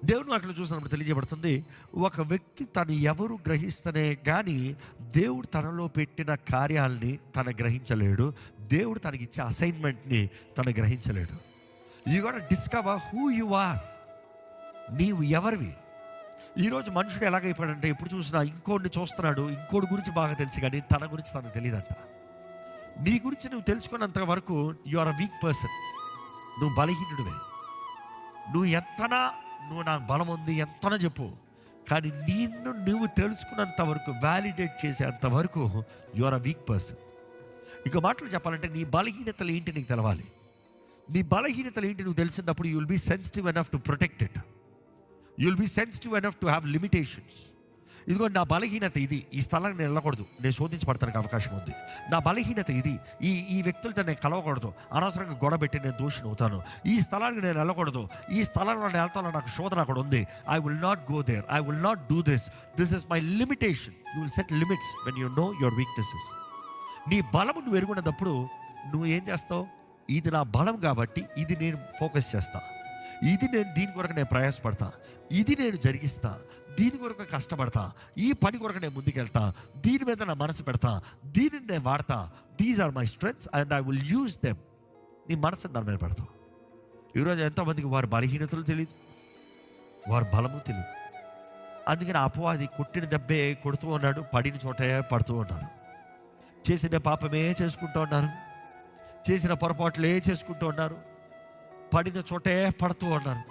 దేవుని వాటిలో చూసినప్పుడు తెలియజేయబడుతుంది, ఒక వ్యక్తి తను ఎవరు గ్రహిస్తేనే కానీ దేవుడు తనలో పెట్టిన కార్యాలని తను గ్రహించలేడు. దేవుడు తనకి ఇచ్చే అసైన్మెంట్ని తను గ్రహించలేడు. You got to discover who you are. నీవు ఎవరివి? ఈరోజు మనుషుడు ఎలాగైపోయాడంటే ఎప్పుడు చూసినా ఇంకోడిని చూస్తున్నాడు, ఇంకోటి గురించి బాగా తెలుసు కానీ తన గురించి తనకు తెలియదంట. నీ గురించి నువ్వు తెలుసుకున్నంత వరకు you are a weak person. నువ్వు బలహీనుడివే. నువ్వు నాకు బలం ఉంది ఎంతనో చెప్పు, కానీ నిన్ను నువ్వు తెలుసుకున్నంత వరకు, వ్యాలిడేట్ చేసేంత వరకు you are a weak person. ఇంకో మాటలు చెప్పాలంటే నీ బలహీనతలు ఏంటి నీకు తెలవాలి. నీ బలహీనతలు ఏంటి నువ్వు తెలిసినప్పుడు you will be sensitive enough to protect it. You will be sensitive enough to have limitations. ఇదిగో నా బలహీనత ఇది, ఈ స్థలానికి నేను వెళ్ళకూడదు, నేను శోధించబడతానికి అవకాశం ఉంది. నా బలహీనత ఇది, ఈ వ్యక్తులతో నేను కలవకూడదు, అనవసరంగా గొడవ పెట్టి నేను దోషిని అవుతాను. ఈ స్థలానికి నేను వెళ్ళకూడదు, ఈ స్థలంలో నేను వెళ్తాను, నాకు శోధన అక్కడ ఉంది. I will not go there, I will not do this is my limitation. You will set limits when you know your weaknesses. నీ బలము నువ్వు ఎరుగున్నప్పుడు నువ్వు ఏం చేస్తావు? ఇది నా బలం కాబట్టి ఇది నేను ఫోకస్ చేస్తా, ఇది నేను దీని కొరకు నేను ప్రయాసపడతా, ఇది నేను జరిగిస్తా, దీని కొరకు కష్టపడతా, ఈ పని కొరకు నేను ముందుకెళ్తా, దీని మీద నా మనసు పెడతా, దీనిని నేను వాడతా. These are my strengths and I will use them. నీ మనసుని దాని మీద పెడతావు. ఈరోజు ఎంతోమందికి వారి బలహీనతలు తెలియదు, వారి బలము తెలియదు. అందుకని అపవాది కొట్టిన దెబ్బే కొడుతూ ఉన్నాడు, పడిన చోటే పడుతూ ఉన్నారు. చేసిన పాపమే చేసుకుంటూ ఉన్నారు, చేసిన పొరపాట్లే చేసుకుంటూ ఉన్నారు, పడిన చోటే పడుతూ ఉన్నారు.